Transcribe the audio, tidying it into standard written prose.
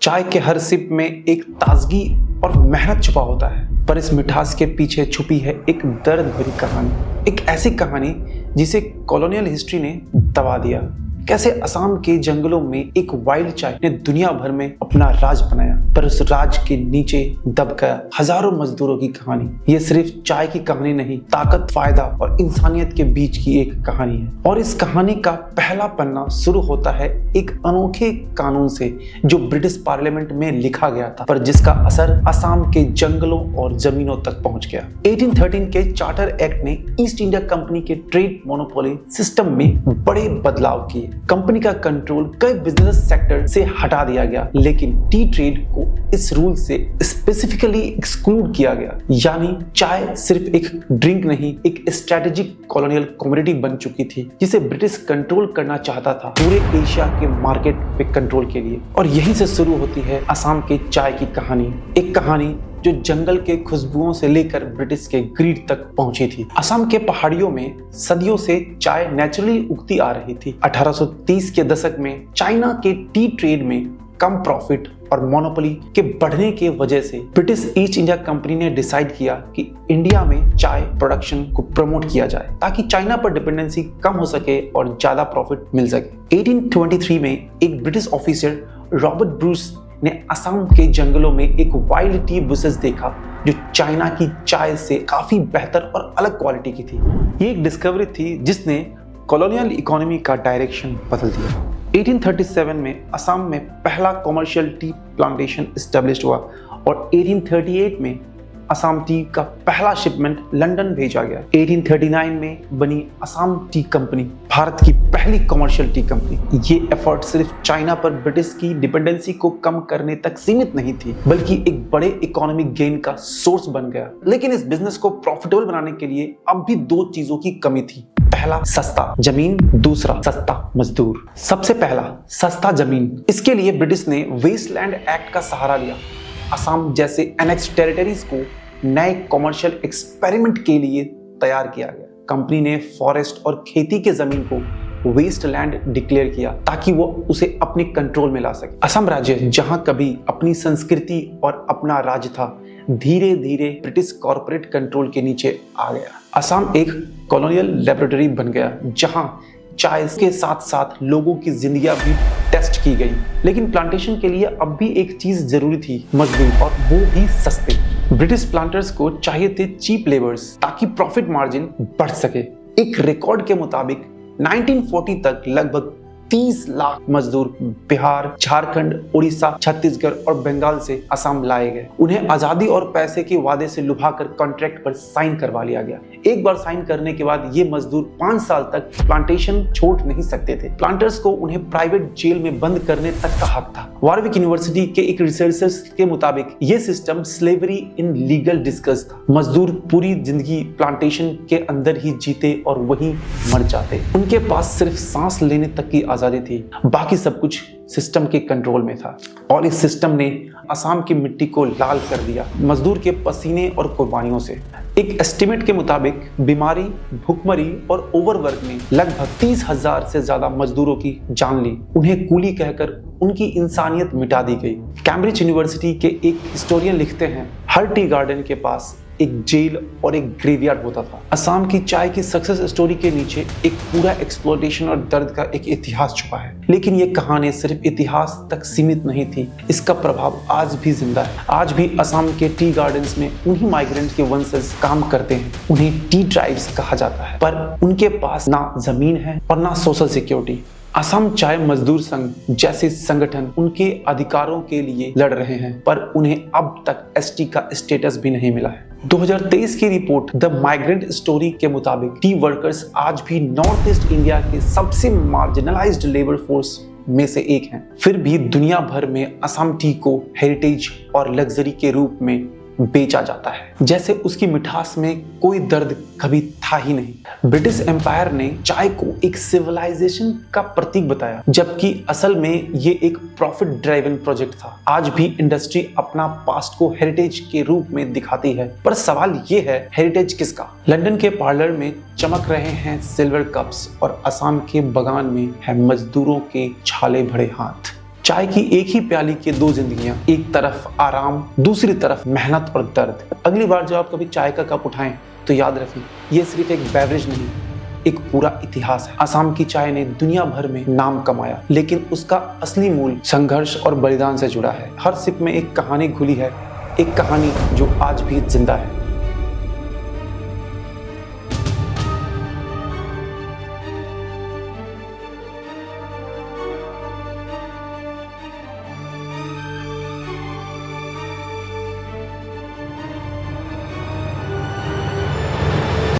चाय के हर सिप में एक ताजगी और मेहनत छुपा होता है, पर इस मिठास के पीछे छुपी है एक दर्द भरी कहानी। एक ऐसी कहानी जिसे कॉलोनियल हिस्ट्री ने दबा दिया। कैसे असम के जंगलों में एक वाइल्ड चाय ने दुनिया भर में अपना राज बनाया, पर उस राज के नीचे दब गया हजारों मजदूरों की कहानी। ये सिर्फ चाय की कहानी नहीं, ताकत, फायदा और इंसानियत के बीच की एक कहानी है। और इस कहानी का पहला पन्ना शुरू होता है एक अनोखे कानून से जो ब्रिटिश पार्लियामेंट में लिखा गया था, पर जिसका असर असम के जंगलों और जमीनों तक पहुंच गया। 1813 के चार्टर एक्ट ने ईस्ट इंडिया कंपनी के ट्रेड मोनोपोली सिस्टम में बड़े बदलाव किए। कंपनी का कंट्रोल कई बिजनेस सेक्टर से हटा दिया गया, लेकिन टी ट्रेड को इस रूल से स्पेसिफिकली एक्सक्लूड किया गया। यानी चाय सिर्फ एक ड्रिंक नहीं, एक स्ट्रेटेजिक कॉलोनियल कमोडिटी बन चुकी थी जिसे ब्रिटिश कंट्रोल करना चाहता था पूरे एशिया के मार्केट पे कंट्रोल के लिए। और यहीं से शुरू होती है असम के चाय की कहानी, एक कहानी जो जंगल के खुशबुओं से लेकर ब्रिटिश के ग्रीड तक पहुंची थी। असम के पहाड़ियों में सदियों से चाय नेचुरली उगती आ रही थी। 1830 के दशक में चाइना के टी ट्रेड में कम प्रॉफिट और मोनोपोली के बढ़ने के वजह से ब्रिटिश ईस्ट इंडिया कंपनी ने डिसाइड किया कि इंडिया में चाय प्रोडक्शन को प्रमोट किया जाए ताकि चाइना पर डिपेंडेंसी कम हो सके और ज्यादा प्रॉफिट मिल सके। 1823 में एक ब्रिटिश ऑफिसर रॉबर्ट ब्रूस ने असम के जंगलों में एक वाइल्ड टी बुशेस देखा जो चाइना की चाय से काफी बेहतर और अलग क्वालिटी की थी। ये एक डिस्कवरी थी जिसने कॉलोनियल इकोनॉमी का डायरेक्शन बदल दिया। 1837 में असम में पहला कमर्शियल टी प्लांटेशन एस्टेब्लिश हुआ और 1838 में असम टी का पहला शिपमेंट लंदन भेजा गया। 1839 में बनी असम टी कंपनी भारत की पहली कमर्शियल टी कंपनी। ये एफर्ट सिर्फ चाइना पर ब्रिटिश की डिपेंडेंसी को कम करने तक सीमित नहीं थी, बल्कि एक बड़े इकोनॉमिक गेन का सोर्स बन गया। लेकिन इस बिजनेस को प्रॉफिटेबल बनाने के लिए अब भी दो चीजों की कमी थी। पहला सस्ता जमीन, दूसरा सस्ता मजदूर। सबसे पहला सस्ता जमीन। इसके लिए ब्रिटिश ने वेस्टलैंड एक्ट का सहारा लिया। असम जैसे एनेक्स टेरिटरीज को नए कमर्शियल एक्सपेरिमेंट के लिए तैयार किया गया। कंपनी ने फॉरेस्ट और खेती के जमीन को वेस्टलैंड डिक्लेयर किया ताकि वो उसे अपने कंट्रोल में ला सके। असम राज्य जहां कभी अपनी संस्कृति और अपना राज्य था, धीरे धीरे ब्रिटिश कॉर्पोरेट कंट्रोल के नीचे आ गया। असम एक कॉलोनियल लेबोरेटरी बन गया जहां चाय के साथ साथ लोगों की जिंदगियां भी टेस्ट की गई। लेकिन प्लांटेशन के लिए अब भी एक चीज जरूरी थी, मजदूर, और वो भी सस्ते। ब्रिटिश प्लांटर्स को चाहिए थे चीप लेबर्स ताकि प्रॉफिट मार्जिन बढ़ सके। एक रिकॉर्ड के मुताबिक 1940 तक लगभग 30 लाख मजदूर बिहार, झारखंड, उड़ीसा, छत्तीसगढ़ और बंगाल से असम लाए गए। उन्हें आजादी और पैसे के वादे से लुभाकर कॉन्ट्रैक्ट पर साइन करवा लिया गया। एक बार साइन करने के बाद ये मजदूर 5 साल तक प्लांटेशन छोड़ नहीं सकते थे। प्लांटर्स को उन्हें प्राइवेट जेल में बंद करने तक का हक था। वारविक यूनिवर्सिटी के एक रिसर्चर्स के मुताबिक ये system slavery in legal discuss था। मजदूर पूरी जिंदगी प्लांटेशन के अंदर ही जीते और वहीं मर जाते। उनके पास सिर्फ सांस लेने तक की आजादी थी, बाकी सब कुछ सिस्टम के कंट्रोल में था। और इस सिस्टम ने असम की मिट्टी को लाल कर दिया मजदूर के पसीने और कुर्बानियों से। एक एस्टिमेट के मुताबिक बीमारी, भूखमरी और ओवरवर्क ने लगभग 30,000 से ज्यादा मजदूरों की जान ली। उन्हें कूली कहकर उनकी इंसानियत मिटा दी गई। कैम्ब्रिज यूनिवर्सिटी के एक हिस्टोरियन लिखते हैं, हर टी गार्डन के पास एक जेल और एक ग्रेवयार्ड होता था। असम की चाय की सक्सेस स्टोरी के नीचे एक पूरा एक्सप्लॉयटेशन और दर्द का एक इतिहास छुपा है। लेकिन ये कहानी सिर्फ इतिहास तक सीमित नहीं थी, इसका प्रभाव आज भी जिंदा है। आज भी असम के टी गार्डन्स में उन्हीं माइग्रेंट के वंशज काम करते हैं। उन्हें टी ट्राइब्स कहा जाता है, पर उनके पास ना जमीन है और ना सोशल सिक्योरिटी। असम चाय मजदूर संघ जैसे संगठन उनके अधिकारों के लिए लड़ रहे हैं, पर उन्हें अब तक एसटी का स्टेटस भी नहीं मिला है। 2023 की रिपोर्ट द माइग्रेंट स्टोरी के मुताबिक टी वर्कर्स आज भी नॉर्थ ईस्ट इंडिया के सबसे मार्जिनलाइज्ड लेबर फोर्स में से एक हैं। फिर भी दुनिया भर में असम टी को हेरिटेज और लग्जरी के रूप में बेचा जाता है, जैसे उसकी मिठास में कोई दर्द कभी था ही नहीं। ब्रिटिश एम्पायर ने चाय को एक सिविलाइजेशन का प्रतीक बताया, जबकि असल में ये एक प्रॉफिट ड्राइवन प्रोजेक्ट था। आज भी इंडस्ट्री अपना पास्ट को हेरिटेज के रूप में दिखाती है, पर सवाल ये है, हेरिटेज किसका? लंदन के पार्लर में चमक रहे हैं सिल्वर कप्स और असम के बगान में है मजदूरों के छाले भरे हाथ। चाय की एक ही प्याली की दो जिंदगियां, एक तरफ आराम, दूसरी तरफ मेहनत और दर्द। अगली बार जब आप कभी चाय का कप उठाएं तो याद रखें, ये सिर्फ एक बेवरेज नहीं, एक पूरा इतिहास है। असम की चाय ने दुनिया भर में नाम कमाया, लेकिन उसका असली मूल संघर्ष और बलिदान से जुड़ा है। हर सिप में एक कहानी घुली है, एक कहानी जो आज भी जिंदा है।